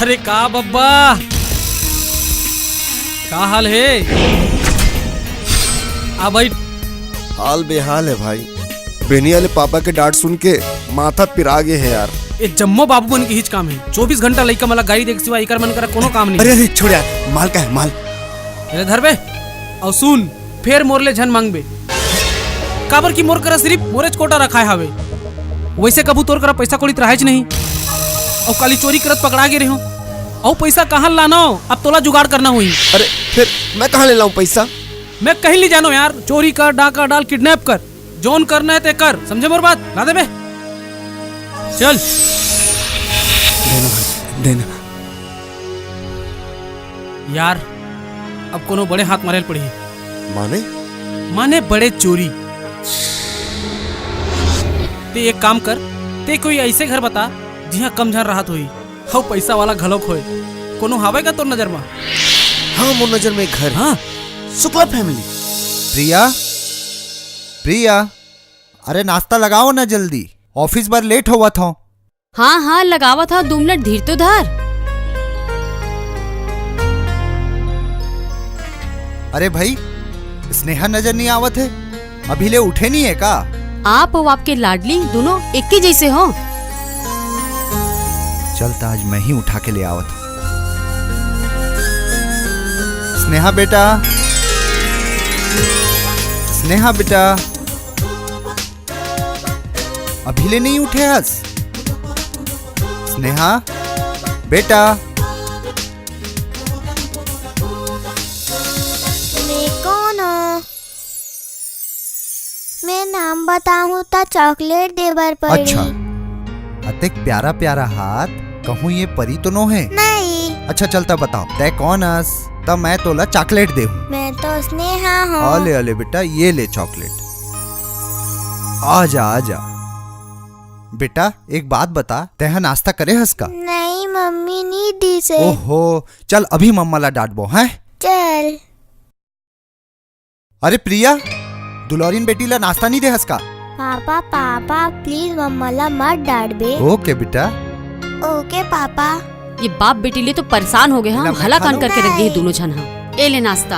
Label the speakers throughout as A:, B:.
A: अरे का बब्बा, का हाल है? आ भाई।
B: हाल बेहाल है भाई। बेनी वाले पापा के डांट सुन के माथा पिरा गए है यार।
A: ये जम्मो बाबू बन के हिच काम है। 24 घंटा लइका मला गाड़ी देख सिवा एकर मन करा कोनो काम नहीं।
B: अरे अरे छोड़ यार, माल का है माल।
A: अरे धर बे और सुन, फिर मोरले झन मांगबे। काबर की मोर करा सिर्फ मोरेज कोटा रखा है हवे। वैसे कबू तोर करा पैसा कोड़ी त्राहेज नहीं। और काली चोरी करत पकड़ा गे रहे हो। और पैसा कहाँ लाना हो, अब तोला जुगाड़ करना हुई।
B: अरे फिर मैं कहाँ ले लाऊं पैसा?
A: मैं कहीं नहीं जानो यार। चोरी कर, डाका डाल, किडनैप कर, जोन करना है ते कर। समझे मोर बात? ला दे बे, चल।
B: देना भाई, देना।
A: यार अब कोनो बड़े हाथ मारे पड़ी।
B: माने?
A: माने बड़े चोरी। ते एक काम कर, ते कोई ऐसे घर बता जिहाँ कम झन राहत हुई हो, पैसा वाला घलोक होए। कोनो हावे का तोर नजर में?
B: हाँ, मोर नजर में एक घर।
A: हाँ,
B: शुक्ला फैमिली।
C: प्रिया, प्रिया, अरे नाश्ता लगाओ ना जल्दी, ऑफिस बार लेट हुआ था।
D: हाँ हाँ लगावा था, 2 मिनट धीर तो धर।
C: अरे भाई, स्नेहा नजर नहीं आवत है, अभी ले उठे नहीं है का?
D: आप और आपके लाडली दोनों एक ही जैसे हो।
C: चलता आज मैं ही उठा के ले आवत। स्नेहा बेटा, स्नेहा बेटा, अभी ले नहीं उठे आज? स्नेहा बेटा।
E: मैं कौन हूँ? मैं नाम बताऊँ तो चॉकलेट देवर पड़ी।
C: अच्छा, अतेक प्यारा प्यारा हाथ, कहूँ ये परी तो नो है?
E: नहीं।
C: अच्छा चलता बताओ, तय कौन हस? तब मैं तोला चॉकलेट दे हूँ।
E: मैं तो स्नेहा हूँ।
C: अले अले बेटा, ये ले चॉकलेट। आजा आजा बेटा, एक बात बता, तह नाश्ता करे हस का?
E: नहीं, मम्मी नहीं दी से।
C: ओहो, चल अभी मम्मा ला डांटबो हैं।
E: चल।
C: अरे प्रिया, दुलौरीन बेटी ला नाश्ता नहीं दे हस का?
E: पापा पापा प्लीज मम्मा ला मत डांट बे।
C: ओके बेटा।
E: ओके पापा।
D: ये बाप बेटी ले तो परेशान हो गए हाँ,
C: ना, मैं
D: हला
C: खा
D: कान
C: लूं।
D: करके रख दिए दोनों जन। हाँ ए ले नाश्ता।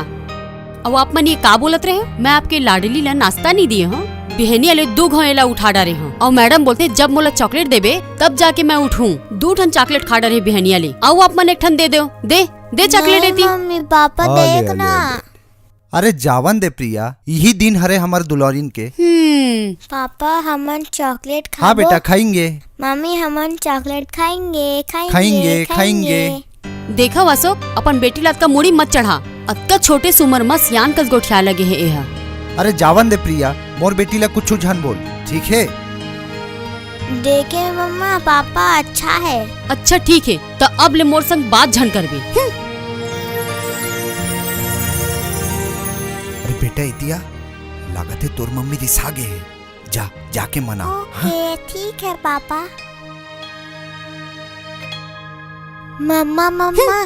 D: अब आप मन ये का बोलत रहे हो? मैं आपके लाडली ला नाश्ता नहीं दिए हूँ। बिहनी वाले 2 घोएला उठा डारे हूँ और मैडम बोलते जब मोला चॉकलेट देबे तब जाके मैं उठूं। 2 ठन चॉकलेट खा डारे बिहनी वाले। आओ आप मन एक ठन दे दो, दे चॉकलेट
E: नहीं,
D: देती।
E: मम्मी पापा
C: अले,
E: देख
C: अले,
E: ना।
C: अरे जावन दे प्रिया, यही दिन हरे हमार दुलौरीन के।
E: पापा हमन चॉकलेट खाबो।
C: हाँ बेटा, खाएंगे।
E: मम्मी हमन चॉकलेट खाएंगे
C: खाएंगे, खाएंगे।
D: देखा वासो, अपन बेटी लात का मुड़ी मत चढ़ा। अत्का छोटे सुमर में सियान कस गोठिया लगे है एहा।
C: अरे जावन दे प्रिया, मोर बेटी ला कुछ झन बोल, ठीक है?
E: देखे मम्मा पापा अच्छा है।
D: अच्छा ठीक है, तो अब ले मोर संग बात झन करबे।
C: अरे बेटा इतिया, लागत है तोर मम्मी रिसा गए है। जा जाके मना।
E: ओके ठीक है पापा। मम्मा मम्मा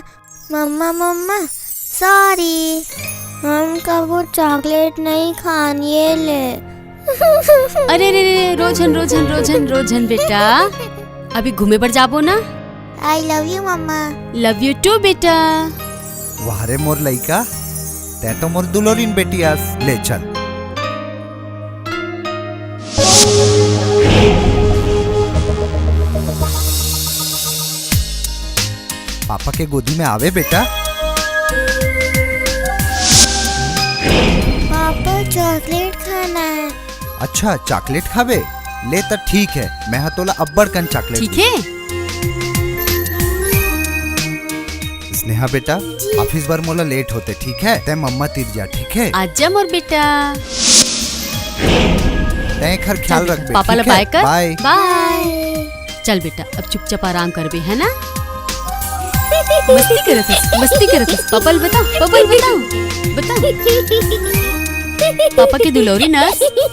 E: मम्मा मम्मा सॉरी, हम कबू चॉकलेट नहीं खान, ये ले।
D: अरे रे रे, रोजन बेटा, अभी घूमे पर जाबो ना?
E: आई लव यू मम्मा।
D: लव यू टू बेटा।
C: वाहरे मोर लइका, तै तो मोर दुलोरीन बेटी आस, ले चल। पापा के गोदी में आवे बेटा।
E: पापा चॉकलेट खाना है।
C: अच्छा चॉकलेट खावे, ले तो ठीक है, मैं हतोला अब्बड़ कन चॉकलेट।
D: ठीक है।
C: स्नेहा बेटा, ऑफिस बार मोला लेट होते, ठीक है? तै मम्मा तिर जा, ठीक है?
D: आजा मोर बेटा।
C: तै खर ख्याल रख बे,
D: पापा ला
C: ठीक है?
D: बाय कर।
C: बाय।
D: बाय। चल बेटा, अब चुपचाप आराम करबे, है ना? मस्ती करत हस। पापा बताओ। पापा के दुलौरी ना।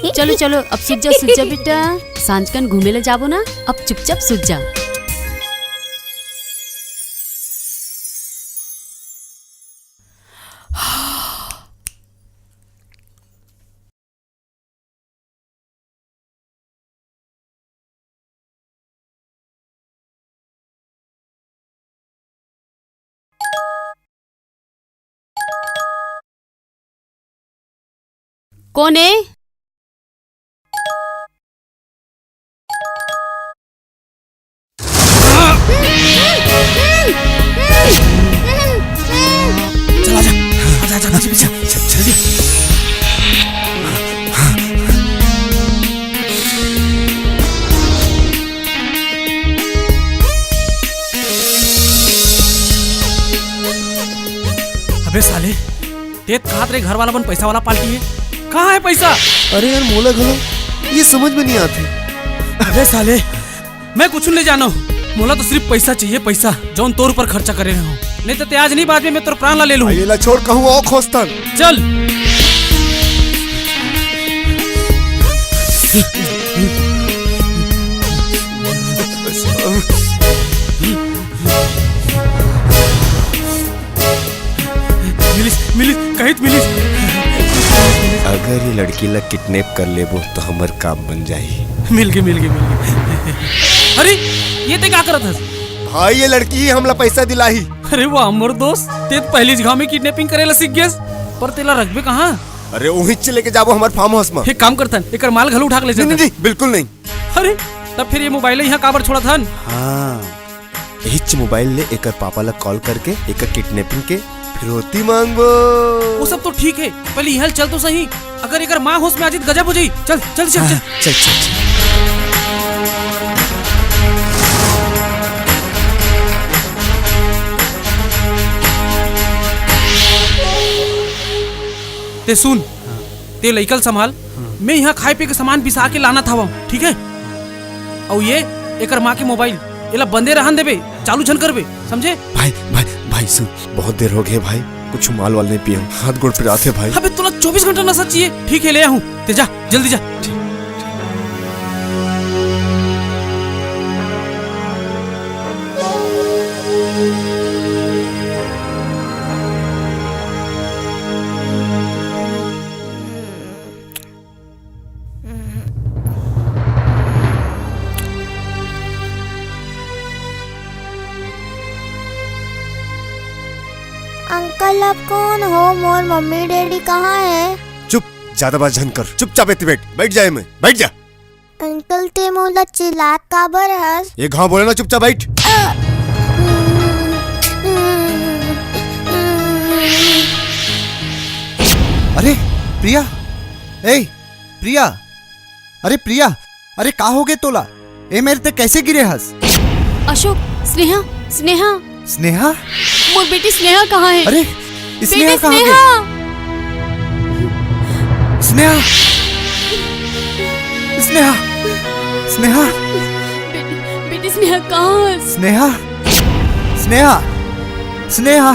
D: चलो चलो अब सुत जा बेटा, सांझ कन घूमे ला जाबो ना, अब चुपचाप सुत जा। कौन है?
A: चला जा, आजा आजा पीछे पीछे जल्दी। अबे साले, तेत कहाँ तेरे घर वाला बन पैसा वाला पार्टी है? कहाँ है पैसा?
B: अरे यार मोला घलो ये समझ में नहीं आती।
A: अबे साले, मैं कुछ नहीं जाना हूँ। मोला तो सिर्फ पैसा चाहिए, पैसा जौन तोर पर खर्चा करे रहे हो। नहीं तो ते आज नहीं बाद में मैं तोर प्राण ला ले लूँ।
B: ये ला छोड़ कहूँ और खोस्तान।
A: चल। मिलिस मिलिस कहित मिलिस।
B: अगर ये लड़की ला किडनैप कर लेबो तो हमार काम बन जाही।
A: मिल गई। अरे ये ते क्या करत हस?
B: भाई ये लड़की ही हमला पैसा दिलाही।
A: अरे वो हमर दोस्त, ते पहली जगह में किडनैपिंग करेला सीख गेस। पर तेला रखबे कहाँ?
B: अरे वहीं से लेके जाबो हमार फार्म हाउस में।
A: एक काम करतन, एकर माल घलो उठा के ले
B: नहीं,
A: चलतन।
B: नहीं बिल्कुल नहीं।
A: अरे तब फिर ये मोबाइल यहाँ काबर छोड़ा था?
B: हाँ यही मोबाइल ले एकर पापा ला कॉल करके एकर किडनैपिंग के फिरौती मांगबो।
A: वो सब तो ठीक है, पहले यहाँ चल तो सही। अगर एकर माँ होश में आ जाए गजब हो जाई। चल चल चल चल
B: चल चल
A: ते सुन, ते लइकल संभाल। मैं यहाँ खाए पे के सामान पिसा के लाना था वहाँ, ठीक है? और ये एकर माँ के मोबाइल एला बंदे रहन देबे, चालू झन करबे, समझे?
B: भाई भाई भाई सुन, बहुत देर हो गए भाई, कुछ माल वाल नहीं पियो, हाथ गोड़ पिराते भाई।
A: अबे तोला 24 घंटा नशा चाहिए। ठीक है ले आऊँ, ते जा जल्दी जा।
E: अंकल आप कौन हो? मोर मम्मी डैडी कहाँ है?
B: चुप, ज्यादा बात झन कर, चुपचाप बैठ जाए मैं, बैठ जा।
E: अंकल ते मोला चिल्लात काबर हस?
B: ये घाव बोले ना, चुपचाप बैठ।
C: अरे प्रिया, ए प्रिया, अरे प्रिया, अरे का हो गए तोला? ए मेरे ते कैसे गिरे हस?
D: अशोक, स्नेहा स्नेहा
C: स्नेहा?
D: मोर बेटी स्नेहा कहाँ है?
C: अरे स्नेहा
D: बेटी
C: कहाँ गई?
D: स्नेहा,
C: स्नेहा, स्नेहा, स्नेहा,
D: बेटी स्नेहा कहाँ है?
C: स्नेहा, स्नेहा, स्नेहा।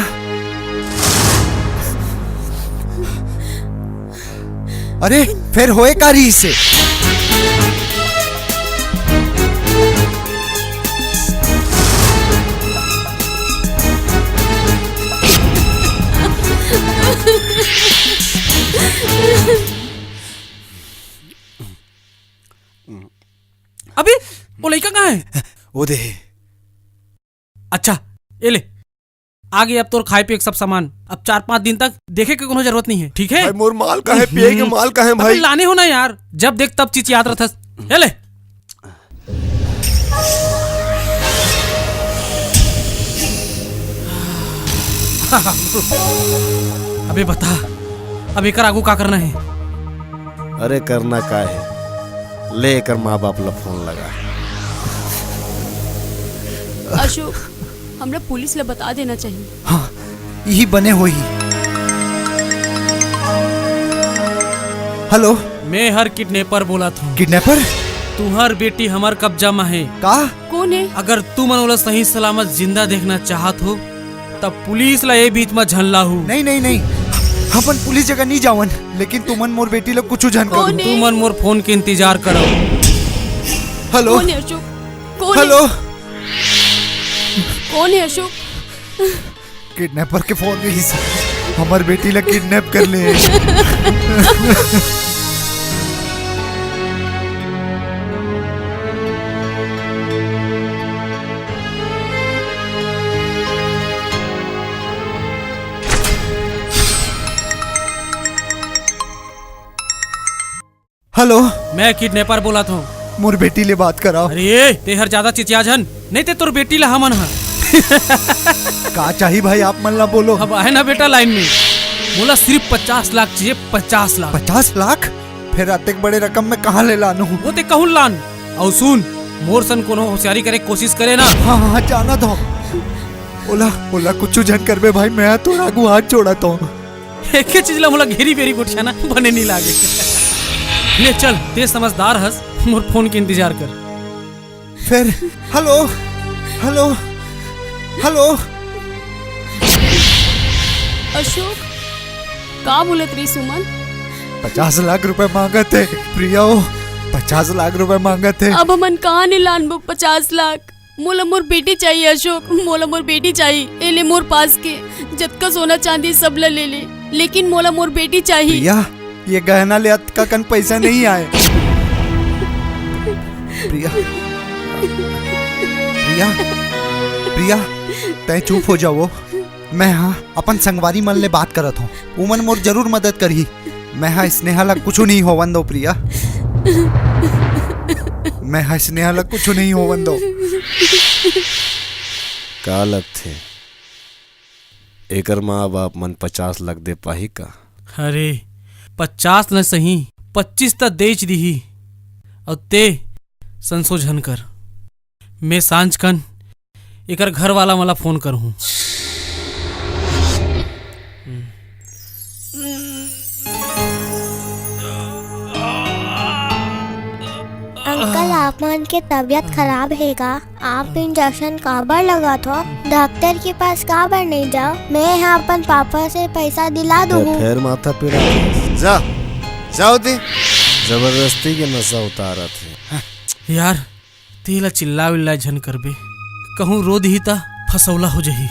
C: अरे फिर होए का रही से?
A: अबे वो लड़का कहाँ है?
B: वो दे।
A: अच्छा ये ले, आ गए अब तोर खाए पिए के सब सामान। अब 4-5 दिन तक देखे के कोनो जरूरत नहीं है, ठीक है?
B: भाई मोर माल का है, पिए के माल का है
A: अबे
B: भाई।
A: लाने हो ना यार, जब देख तब चीज याद रहता। ये ले। अबे बता, अब एकर आगू का करना है?
B: अरे करना का है, लेकर माँ बाप ला फोन लगा।
D: अशोक, हमरा पुलिस ला बता देना चाहिए।
C: हाँ यही बने हो ही। हेलो,
A: मैं हर किडनैपर बोला था।
C: किडनैपर?
A: तुहर बेटी हमार कब्जा में है।
C: का?
D: कौन है?
A: अगर तू मनोला सही सलामत जिंदा देखना चाहत हो तब पुलिस ला ये बीच में झनला हूँ।
C: नहीं नहीं नहीं, अपन पुलिस जगह नहीं जावन, लेकिन तुमन मोर बेटी लोग कुछ झन
D: कौन
C: करो।
D: है?
A: तू मन मोर फोन के इंतजार करो।
C: हेलो,
D: कौन है अशोक? कौन
C: हेलो,
D: है? कौन है अशोक?
C: किडनैपर के फोन में ही हमार बेटी ला किडनैप कर ले। हेलो,
A: मैं किडनैपर बोला था।
C: मोर बेटी ले बात कराओ।
A: अरे तेहर ज्यादा चिचिया जन नहीं ते तोर बेटी ला हमन हा।
C: का चाहिए भाई, आप मन ला बोलो।
A: अब है ना बेटा लाइन में। बोला सिर्फ 50 लाख चाहिए, 50 लाख।
C: 50 लाख? फिर अतेक बड़े रकम में कहाँ ले लानू?
A: वो ते कहूँ लान। और सुन, मोर सन कोनो होशियारी करे कोशिश करे ना।
C: हाँ हाँ जाना दो। ओला ओला कुछ जन करबे भाई, मैं तो आगू हाथ जोड़ा तो।
A: एक चीज ला मोला घेरी बेरी गुठिया ना बने नहीं लागे। ले चल, ते समझदार हस, मोर फोन के इंतजार कर।
C: फिर हेलो हेलो हेलो।
D: अशोक, का बोलत रही सुमन?
C: 50 लाख रुपए मांगे थे प्रिया, 50 लाख रुपए मांगे थे।
D: अब हमन कहाँ नहीं लानबो 50 लाख? मोला मोर बेटी चाहिए अशोक, मोला मोर बेटी चाहिए। ए ले मोर पास के जतका सोना चांदी सब ला ले ले, लेकिन मोला मोर बेटी चाहिए।
C: प्रिया, ये गहना ले का कन पैसा नहीं आए। प्रिया प्रिया प्रिया, तय चुप हो जाओ। मैं हाँ अपन संगवारी मन ले बात करत हूँ, उमन मोर जरूर मदद करही। मैं हाँ स्नेहा ला कुछ नहीं होवन दो प्रिया, मैं हाँ स्नेहा ला कुछ नहीं होवन दो।
B: का लग थे एकर माँ बाप मन 50 लाख दे पाही का?
A: अरे 50 न सही 25 तक देच दी। और ते संशोधन कर। मैं सांझ कन एकर घर वाला मला फोन कर हूँ।
E: अंकल, आप मन के तबीयत खराब है का? आप इंजेक्शन काबर लगा था? डॉक्टर के पास काबर नहीं जाओ? मैं यहाँ अपन पापा से पैसा दिला दूँ।
B: फिर माथा पिरा जा जाओ दी, जबरदस्ती के नशा उतारा थे।
A: यार तेला चिल्ला विल्ला झन करबे, कहूँ रो दी ता फसौला हो जही।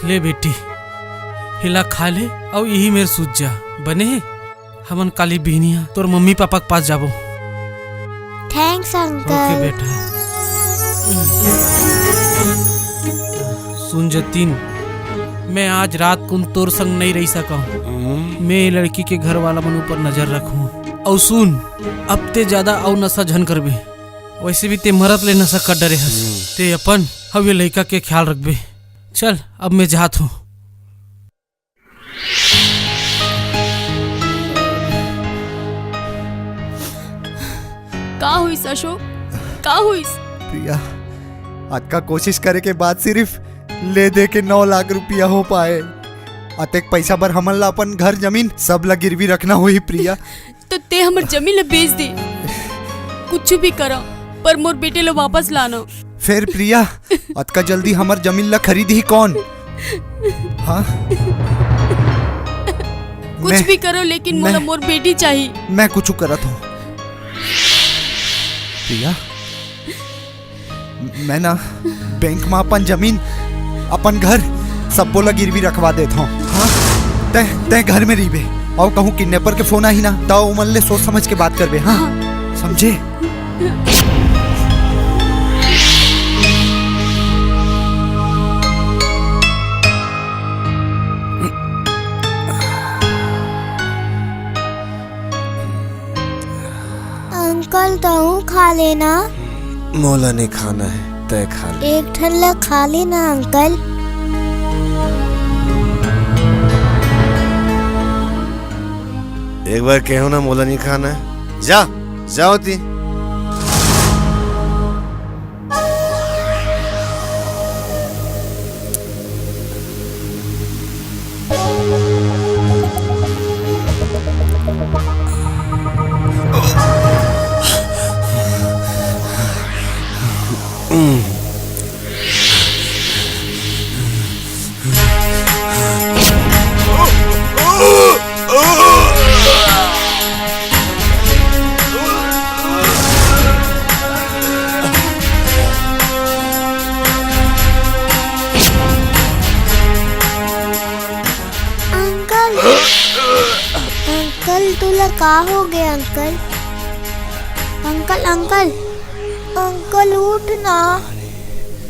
A: ले बेटी, हिला खा ले और यही मेरे सूझ जा। बने हमन काली बिहनिया तोर मम्मी पापा के पास जाबो।
E: Thanks
A: okay
E: uncle.
A: बेटा। सुन जतीन, मैं आज रात को तोर संग नहीं रह सका। मैं ये लड़की के घर वाला मन ऊपर नजर रखूं। और सुन, अब ते ज्यादा और नशा झन करबे, वैसे भी ते मरत ले नशा कर डरे हस। ते अपन अब ये लड़का के ख्याल रखबे। चल अब मैं जात हूँ।
D: का हुई अशोक, का हुई?
C: प्रिया, आज का कोशिश करे के बाद सिर्फ ले दे के 9 लाख रुपया हो पाए। अतेक पैसा बर हमन ला अपन घर जमीन सब ला गिरवी रखना हुई प्रिया।
D: तो ते हमर जमीन ला बेच दे, कुछ भी करो, पर मोर बेटे ला वापस लाना।
C: फिर प्रिया, अतका जल्दी हमर जमीन ला खरीद ही कौन? हाँ
D: कुछ भी करो, लेकिन मोला मोर बेटी चाहिए।
C: मैं कुछ करत हूँ प्रिया। मैं ना बैंक में अपन जमीन, अपन घर सब बोला गिरवी रखवा देता हूँ। हाँ, तय घर में रही बे, और कहूँ किडनैपर के फोन आई ना तो उमन ले सोच समझ के बात करबे। हाँ, समझे?
E: अंकल, तू खा लेना।
B: मोला नहीं खाना है, तय खा ले।
E: एक ठल्ला खा लेना अंकल।
B: एक बार कहो ना मोला नहीं खाना है। जा जाओ ती।
E: अंकल, तुला का हो गया अंकल? अंकल अंकल अंकल, उठना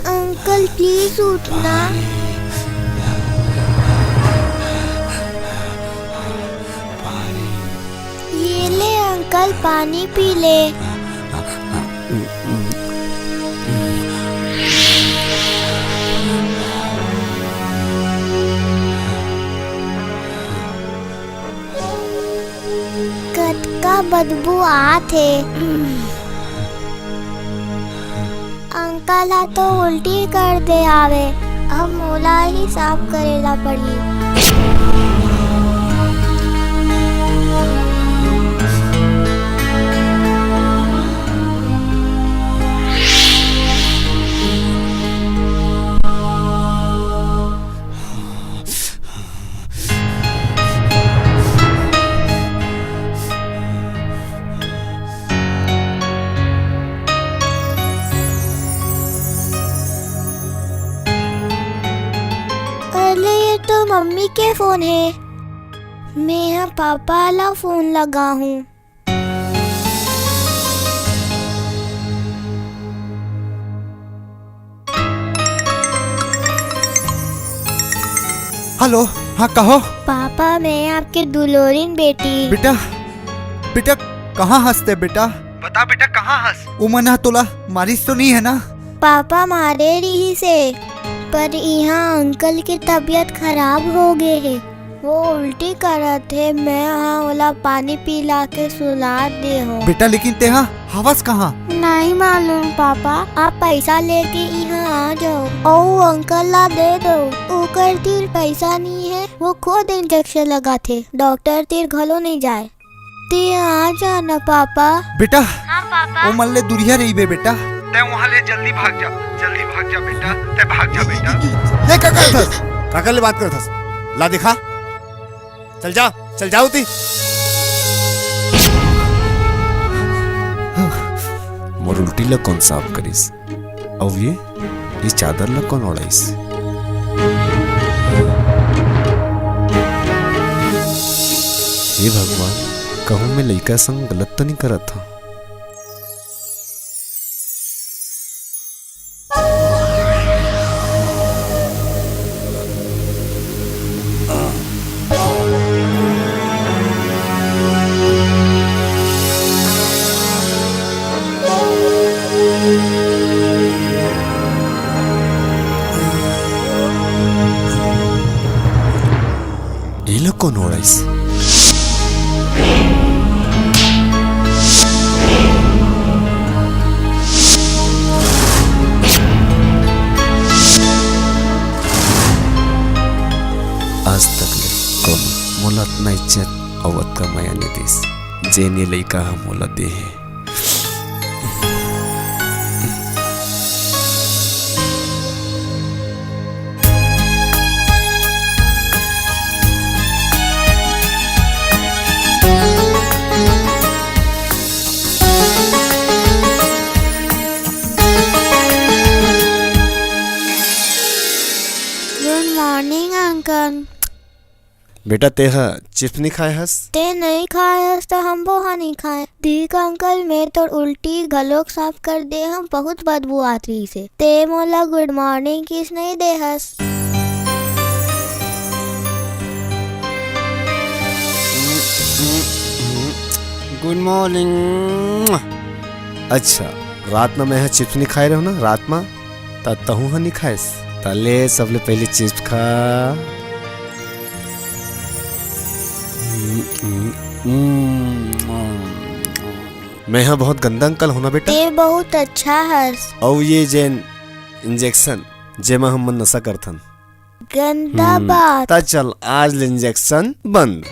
E: अंकल, प्लीज उठना। ये ले अंकल, पानी पी ले। कटका बदबू आथे। अंकल हा तो उल्टी कर दे आवे, अब मोला ही साफ करेला पड़ी। अरे ये तो मम्मी के फोन है, मैं यहाँ पापा वाला फोन लगा हूँ।
C: हेलो, हाँ कहो।
E: पापा, मैं आपके दुलोरिन बेटी।
C: बेटा, बेटा कहाँ हंसते बेटा? बता बेटा कहाँ हंस? उमना तोला मारिस तो नहीं है ना?
E: पापा मारे रही से, पर यहाँ अंकल की तबीयत खराब हो गई है। वो उल्टी कर रहे थे, मैं यहाँ वाला पानी पिला के सुला दे हूँ।
C: बेटा लेकिन तेहा हवस कहाँ?
E: नहीं मालूम पापा, आप पैसा लेके यहाँ आ जाओ और अंकल ला दे दो। ओकर तीर पैसा नहीं है, वो खुद इंजेक्शन लगा थे, डॉक्टर तीर घलो नहीं जाए। ते आ जाना पापा।
C: बेटा,
E: हाँ पापा।
C: वो मल्ले दुरिया रही बे बेटा। ते वहाँ ले जल्दी भाग जा बेटा, ते भाग जा बेटा।
B: ये क्या कर थस? काकर ले बात कर थस? ला दिखा। चल जाओ ती। मोर उल्टी ला कौन साफ करिस? और ये चादर ला कौन ओढ़ाइस? हे भगवान, कहूँ मैं लइका संग गलत तो नहीं करत था। ये लोग कौन ओढ़ाइस? आज तक ले कौन मोला इतना इज्जत अवत का माया नहीं दिस, जेने लइका हम मोला दे है।
E: Good morning uncle.
B: बेटा तेहा चिप्स नहीं खाए हस?
E: ते नहीं खाए हस तो हम वो नहीं खाए। ठीक अंकल, मैं तो उल्टी गलोक साफ कर दे, हम बहुत बदबू आती से। ते मोला गुड मॉर्निंग किस नहीं दे हस।
B: Good morning. अच्छा, रात में मैं चिप्स नहीं खाए रहो ना रात में, तहू नहीं खाएस? तले सबले पहले चिप्स खा। मैं यहाँ बहुत गंदा अंकल होना बेटा।
E: ते बहुत अच्छा हस।
B: और ये जेन इंजेक्शन जेमा हम मन नशा करथन,
E: गंदा बात।
B: ता चल आज ले इंजेक्शन बंद,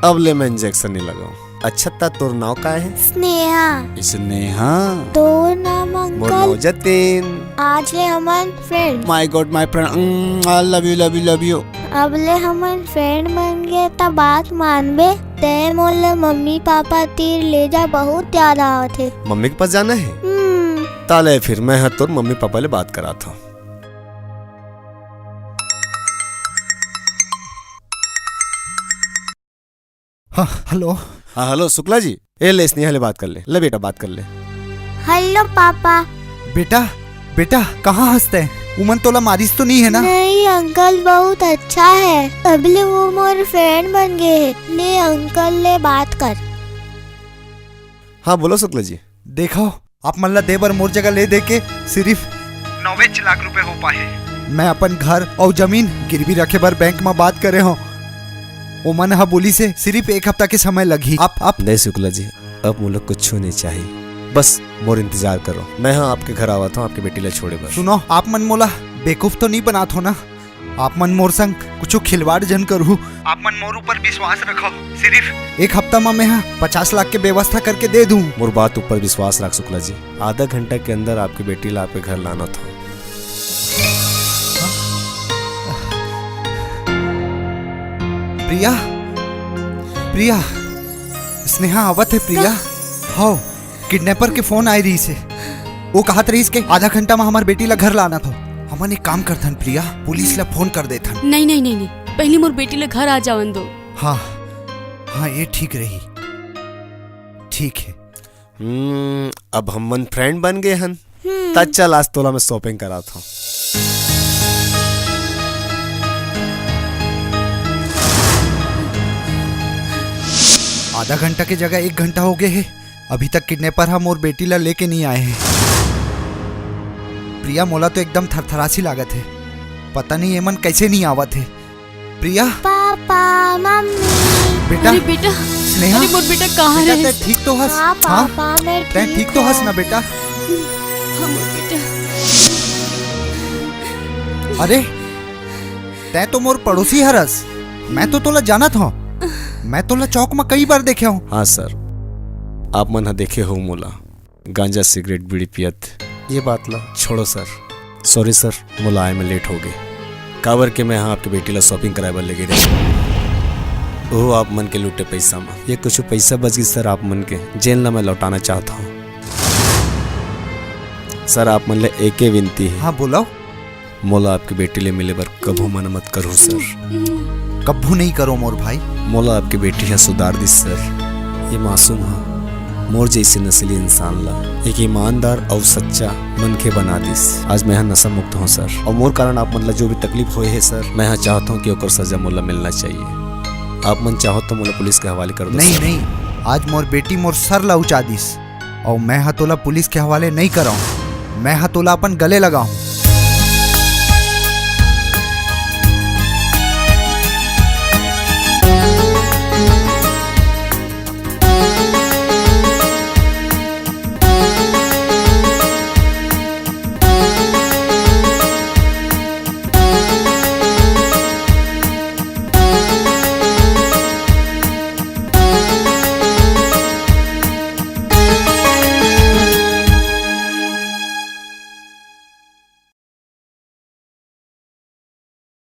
B: अब ले मैं इंजेक्शन नहीं लगाऊं। अच्छा ता तोर नाव का है?
E: स्नेहा।
B: स्नेहा।
E: तो नाम
B: मोर
E: अंकल।
B: नाव जतिन।
E: आज ले हमन friend.
B: My God my friend, I love you love you love you.
E: अब ले हमन फ्रेंड बन गए ता बात मानबे। ते मोले मम्मी पापा तीर ले जा, बहुत याद आवत है।
B: मम्मी के पास जाना है? ताले फिर मैं हाँ तोर मम्मी पापा ले बात करा था।
C: हाँ हेलो।
B: हाँ हेलो शुक्ला जी, ए ले स्नेहा ले बात कर ले बेटा बात कर ले।
E: हेलो पापा।
C: बेटा, बेटा कहाँ हंसते हैं? उमन तोला मारिस तो नहीं है ना?
E: नहीं अंकल, बहुत अच्छा है। अब ले वो मोर फ्रेंड बन गए। ले अंकल ले बात कर।
B: हाँ बोलो शुक्ला जी।
C: देखो आप मल्ला देवर मोर जगह ले दे के सिर्फ 9 लाख रुपए हो पाए। मैं अपन घर और जमीन गिरवी रखे बर बैंक में बात करे हो। ओ मन हा बोली से सिर्फ 1 हफ्ता के समय लगी। आप
B: नहीं शुक्ला जी, अब मुझे कुछ नहीं चाहिए, बस मोर इंतजार करो। मैं हाँ आपके घर आवा था आपकी बेटी ला छोड़े बस।
C: सुनो, आप मन मोला बेवकूफ तो नहीं बनात हो ना। आप मन मोर संग कुछ खिलवाड़ जन करू। आप मन मोर ऊपर विश्वास रखो। सिर्फ 1 हफ्ता में मैं 50 लाख के व्यवस्था करके दे दूं।
B: मोर बात ऊपर विश्वास रख शुक्ला जी। आधा घंटा के अंदर आपकी बेटी ला आपके घर लाना था।
C: प्रिया, प्रिया, स्नेहा आवत है प्रिया। हाँ, किडनैपर के फोन आई रही से। वो कहा रही के आधा घंटा में हमार बेटी ला घर लाना था। हमन एक काम करथन प्रिया, पुलिस ला फोन कर देथन।
D: नहीं नहीं नहीं नहीं, पहले मोर बेटी ले घर आ जावन दो।
C: हाँ हाँ, ये ठीक रही। ठीक है।
B: अब हम मन फ्रेंड बन गए हन। तब चल आज तोला मैं शॉपिंग करा था।
C: आधा घंटा की जगह 1 घंटा हो गए है। अभी तक किडनैपर हम और बेटी ला लेके नहीं आए हैं। प्रिया, मोला तो एकदम थरथरासी लागत है। पता नहीं एमन कैसे नहीं आवत है। प्रिया,
E: पापा, मम्मी।
C: बेटा,
D: अरे बेटा,
C: स्नेहा,
D: अरे मोर बेटा कहाँ
C: बेटा
D: रहे?
C: तै ठीक तो हस?
E: हाँ
C: हाँ,
E: पापा, मैं
C: तै ठीक तो हस ना बेटा?
D: हाँ मोर बेटा।
C: अरे तै तो मोर पड़ोसी हरस। मैं तो तोला जानत हूँ। मैं तोला चौक में कई बार देखे हूँ।
B: हाँ सर, आप मन हा देखे हो मोला गांजा सिगरेट बीड़ी पियत। ये बात ला छोड़ो सर। सॉरी सर, मोला आए में लेट हो गए। काबर के मैं हाँ आपकी बेटी ला शॉपिंग कराए बर लेके रहे। ओह आप मन के लूटे पैसा में ये कुछ पैसा बच गई सर। आप मन के जेल ला मैं लौटाना चाहता हूँ सर। आप मन ले एक ही विनती है।
C: हाँ बोलो।
B: मोला आपकी बेटी ले मिले बर कभू मन मत करो सर।
C: कभू नहीं करो मोर भाई।
B: मोला आपकी बेटी है सुधार दी सर। ये मासूम है मोर जैसे नस्ली इंसान ला एक ईमानदार और सच्चा मन के बना दिस। आज मैं नशा मुक्त हूँ सर, और मोर कारण आप मतलब जो भी तकलीफ हुए है सर, मैं चाहता हूँ कि ओकर सजा मोला मिलना चाहिए। आप मन चाहो तो मोला पुलिस के हवाले कर दो।
C: नहीं
B: सर।
C: नहीं, आज मोर बेटी मोर सर ला उचा दिस और मैं हतोला पुलिस के हवाले नहीं कराऊं। मैं हतोला अपन गले लगाऊं।